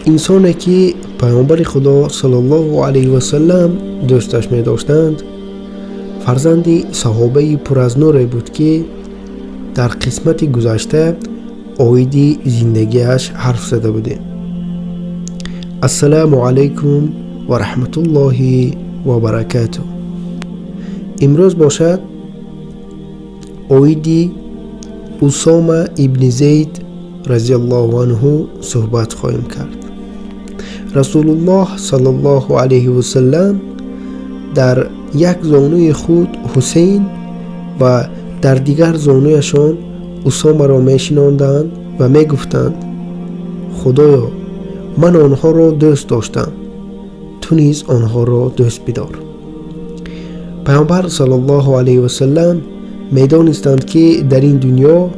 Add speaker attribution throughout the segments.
Speaker 1: انسانی که پیامبر خدا صلی الله علیه و سلم دوستش می داشتند فرزند صحابه پر از نور بود که در قسمت گذشته اوید زندگیش حرف زده بوده. السلام علیکم و رحمت الله و برکاته. امروز باشد اوید اسامه ابن زید رضی الله عنه صحبت خواهیم کرد. رسول الله صلی الله علیه و سلم در یک زانوی خود حسین و در دیگر زانویشان اسامه را میشناندند و میگفتند خدایا من آنها را دوست داشتم، تو نیز آنها را دوست بدار. پیامبر صلی الله علیه و سلم میدانستند که در این دنیا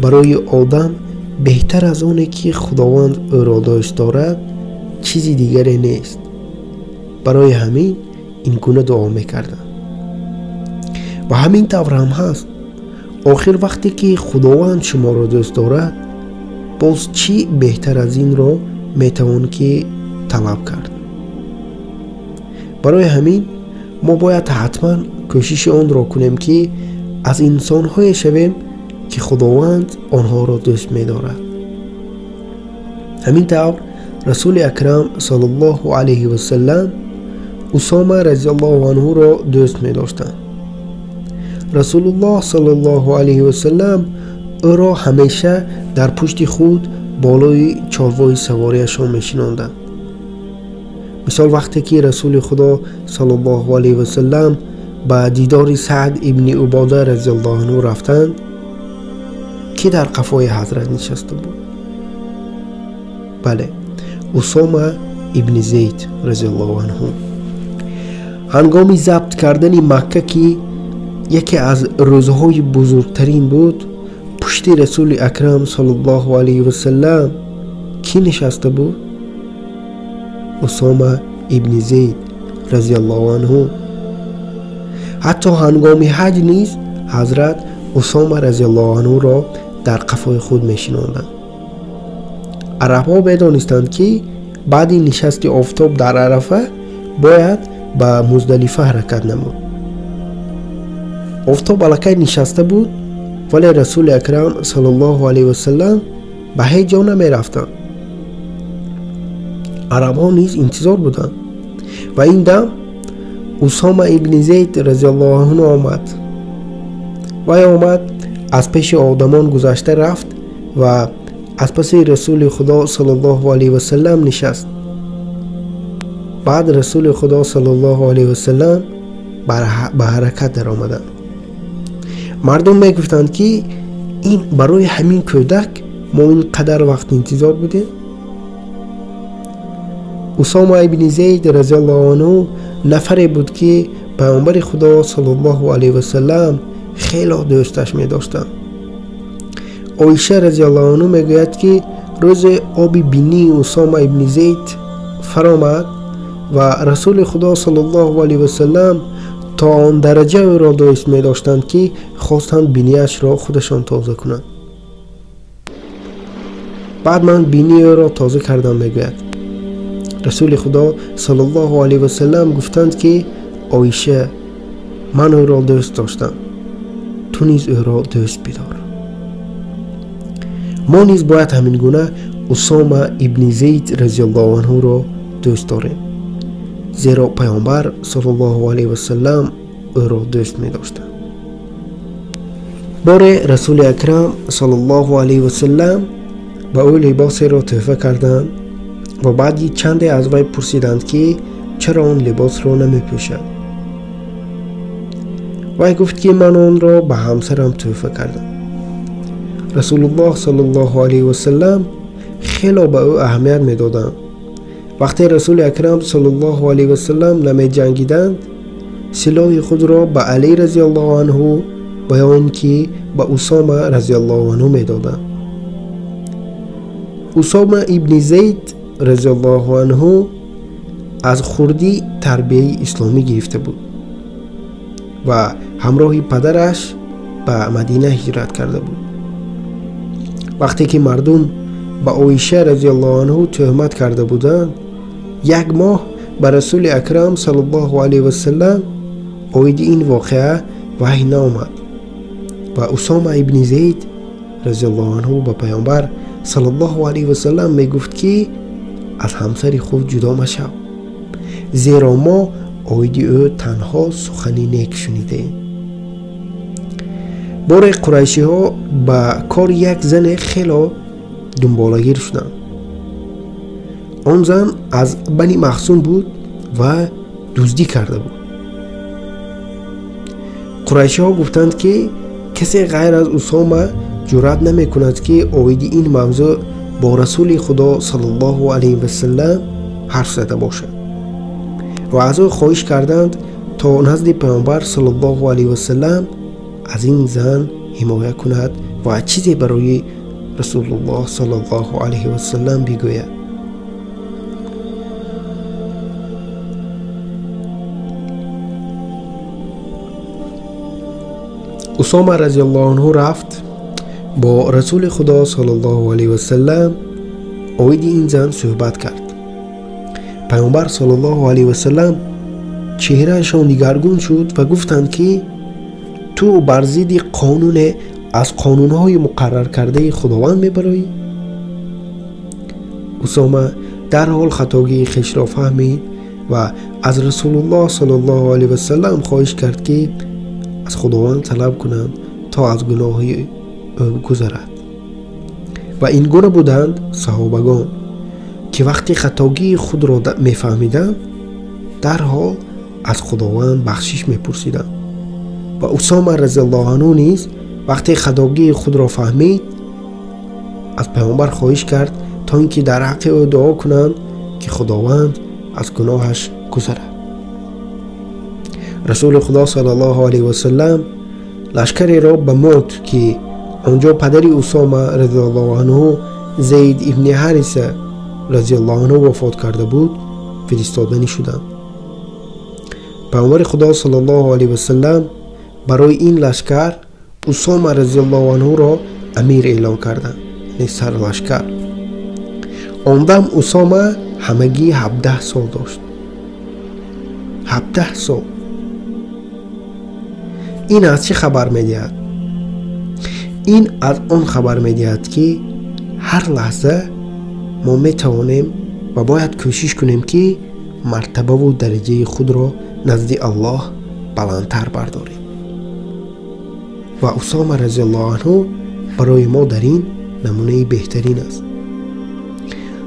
Speaker 1: برای آدم بهتر از آنی که خداوند او را دوست دارد چیزی دیگری نیست. برای همین این گونه دعا میکردند و همین طور هم هست. آخر وقتی که خداوند شما را دوست دارد باز چی بهتر از این را میتوان که طلب کرد. برای همین ما باید حتما کوشش آن را کنیم که از انسان‌های شویم که خداوند آنها را دوست می‌دارد. همین طور رسول اکرم صلی الله علیه و سلم اسامه رضی الله عنه را دوست می‌داشتند. رسول الله صلی الله علیه و سلم او را همیشه در پشت خود بالای چارپای سواریشان می‌شناندند. مثال وقتی که رسول خدا صلی الله علیه و سلم به دیدار سعد ابن عباده رضی الله عنه رفتند که در قفای حضرت نشسته بود. بله، اسامه ابن زید رضی الله عنه. هنگام ضبط کردن مکه که یکی از روزهای بزرگترین بود، پشت رسول اکرم صلی الله علیه و سلم کی نشسته بود؟ اسامه ابن زید رضی الله عنه. حتی هنگام حج نیز حضرت اسامه رضی الله عنه را در قفای خود میشناندند. عرب‌ها می‌دانستند که بعد نشست آفتاب در عرفه باید به مزدلفه حرکت نمود. آفتاب الکی نشسته بود ولی رسول اکرم صلی الله علیه و سلم به هیچ جا نمی رفتند. عرب‌ها نیز انتظار بودند و این دم اسامه ابن زید رضی الله عنه آمد. وی آمد از پیش آدمان گذشته رفت و از پس رسول خدا صلی الله علیه و سلم نشست. بعد رسول خدا صلی الله علیه و سلم به حرکت در آمدند. مردم می گفتند که این برای همین کودک ما این قدر وقت انتظار بودیم. اسامه ابن زید رضی الله عنه نفری بود که پیامبر خدا صلی الله علیه و سلم خیلی دوستش می داشتند. عایشه رضی الله عنها میگوید که روز آب بینی اسامه ابن زید فرامد و رسول خدا صلی الله علیه و سلم تا آن درجه او را دوست می داشتند که خواستند بینیش را خودشان تازه کنند. بعد من بینی او را تازه کردم میگوید. رسول خدا صلی الله علیه و سلم گفتند که عایشه من او را دوست داشتم، تو نیز او را دوست بدار. ما نیز باید همین گونه اسامه ابن زید رضی الله عنه را دوست داریم، زیرا پیامبر صلی الله علیه و سلم او را دوست می داشتند. بار رسول اکرم صلی الله علیه و سلم به او لباسی را تحفه کردند و بعدی چندی از وی پرسیدند که چرا آن لباس را نمی پوشد. وی گفت که من آن را به همسرم تحفه کردم. رسول الله صلی الله علیه و سلم خیلی به او اهمیت می دادند. وقتی رسول اکرم صلی الله علیه و سلم نمی جنگیدند سلاح خود را به علی رضی الله عنه بیان که به اسامه رضی الله عنه می دادند. اسامه ابن زید رضی الله عنه از خردی تربیه اسلامی گرفته بود و همراه پدرش به مدینه هجرت کرده بود. وقتی که مردم به عایشه رضی الله عنها تهمت کرده بودند، یک ماه به رسول اکرم صلی الله علیه و سلم اوید این واقعه وحی نامد و اسامه ابن زید رضی الله عنه به پیامبر صلی الله علیه و سلم می گفت که از همسر خود جدا مشو، زیرا ما اوید او تنها سخنی نیک شنیده. بار قریشی ها به کار یک زن خیلی دنبالگیر شدند. آن زن از بنی مخزوم بود و دزدی کرده بود. قریشی ها گفتند که کسی غیر از اسامه جرأت نمی کند که اوید این موضوع با رسول خدا صلی الله علیه و سلم حرف زده باشد و از او خواهش کردند تا نزد پیامبر صلی الله علیه و سلم از این زن حمایت کند و چیزی برای رسول الله صلی الله علیه و سلم بگوید. اسامه رضی الله عنه رفت با رسول خدا صلی الله علیه و سلم اوید این زن صحبت کرد. پیامبر صلی الله علیه و سلم چهرهشان دگرگون شد و گفتند که تو بر ضد قانون از قانونهای مقرر کرده خداوند میبرایی؟ اسامه در حال خطاگی خویش را فهمید و از رسول الله صلی الله علیه و سلم خواهش کرد که از خداوند طلب کنند تا از گناهی گذرد. و این گونه بودند صحابگان که وقتی خطاگی خود را میفهمیدند در حال از خداوند بخشش میپرسیدند. و اسامه رضی الله عنه نیز وقتی خطاگی خود را فهمید از پیامبر خواهش کرد تا اینکه در حق او دعا کنند که خداوند از گناهش گذرد. رسول خدا صلی الله علیه و سلم لشکری را به موت که آنجا پدری اسامه رضی الله عنه زید ابن حارثه رضی الله عنه وفات کرده بود فرستادنی شدند. پیامبر خدا صلی الله علیه و سلم برای این لشکر اسامه رضی الله عنه را امیر اعلام کردند، یعنی سر لشکر. آن دم اسامه همگی 17 سال داشت. 17 سال. این از چه خبر می‌دهد؟ این از آن خبر می‌دهد که هر لحظه ما می‌توانیم و باید کوشش کنیم که مرتبه و درجه خود را نزد الله بلندتر برداریم. و اسامه رضی الله عنه برای ما در این نمونه بهترین است.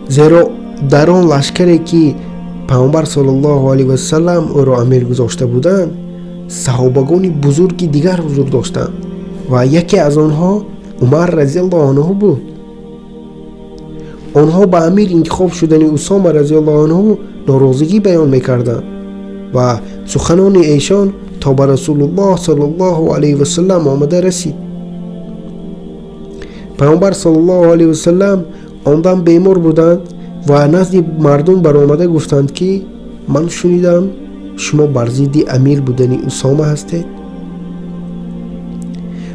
Speaker 1: زیرا در آن لشکری که پیامبر صلی الله علیه و سلم او را امیر گذاشته بودند صحابگان بزرگی دیگر حضور داشتند و یکی از آنها عمر رضی الله عنه بود. آنها به امیر انتخاب شدن اسامه رضی الله عنه ناراضگی بیان میکردند و سخنان ایشان تا به رسول الله صلی الله علیه و سلم آمده رسید. پیامبر صلی الله علیه و سلم آن دم بیمار بودند و نزد مردم برآمده گفتند که من شنیدم شما بر ضد امیر بودن اسامه هستید.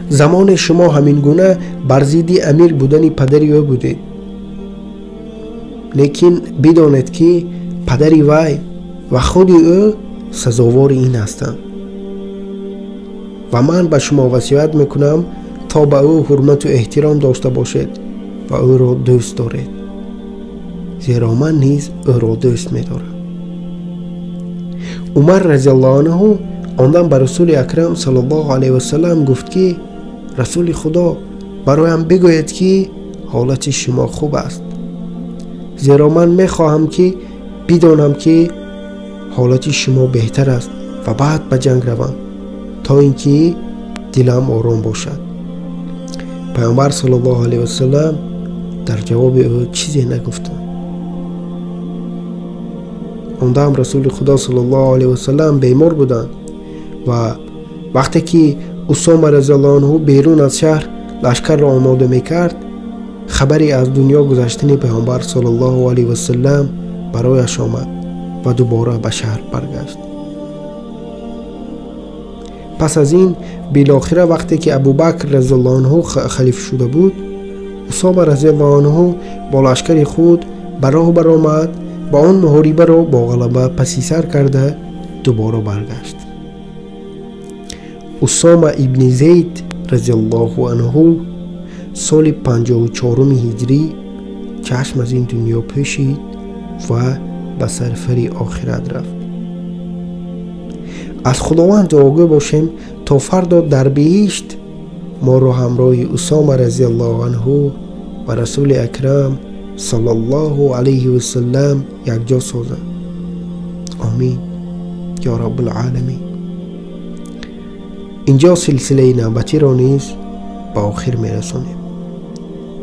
Speaker 1: زمان شما همین گونه بر ضد امیر بودن پدری او بودید، لیکن بدانید که پدری وی و خود او سزاوار این هستند و من به شما وصیت میکنم تا به او حرمت و احترام داشته باشید و او را دوست دارید، زیرا من نیز او را دوست می‌دارم. عمر رضی الله عنه آن به رسول اکرم صلی الله علیه و سلم گفت که رسول خدا برایم بگوید که حالت شما خوب است، زیرا من میخواهم که بدانم که حالت شما بهتر است و بعد به جنگ روم تا اینکه دلم آرام باشد. پیامبر صلی الله علیه و سلم در جواب او چیزی نگفتند. آن دم رسول خدا صلی الله علیه و سلم بیمار بودند و وقتی که اسامه رضی الله عنه بیرون از شهر لشکر را آماده میکرد خبری از دنیا گذشتن پیامبر صلی الله علیه و سلم برایش آمد و دوباره به شهر برگشت. پس از این بالاخره وقتی که ابوبکر رضی الله عنه خلیفه شده بود اسامه رضی الله عنه با لشکر خود به راه برآمد و آن محاربه را با غلبه پسی سر کرده دوباره برگشت. اسامه ابن زید رضی الله عنه سال 54 هجری چشم از این دنیا پوشید و به سرفری آخرت رفت. از خداوند آگاه باشیم تا فردا در بهشت ما را همراه اسامه رضی الله عنه و رسول اکرم صلی الله علیه و سلم یکجا سازد. آمین یا رب العالمین. اینجا سلسله نوبتی را نیز به آخر میرسانیم.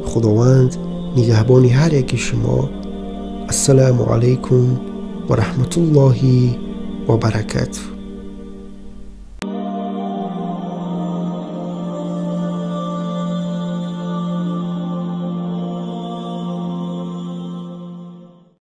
Speaker 1: خداوند نگهبان هر یک شما. السلام علیکم و رحمت الله و برکاته.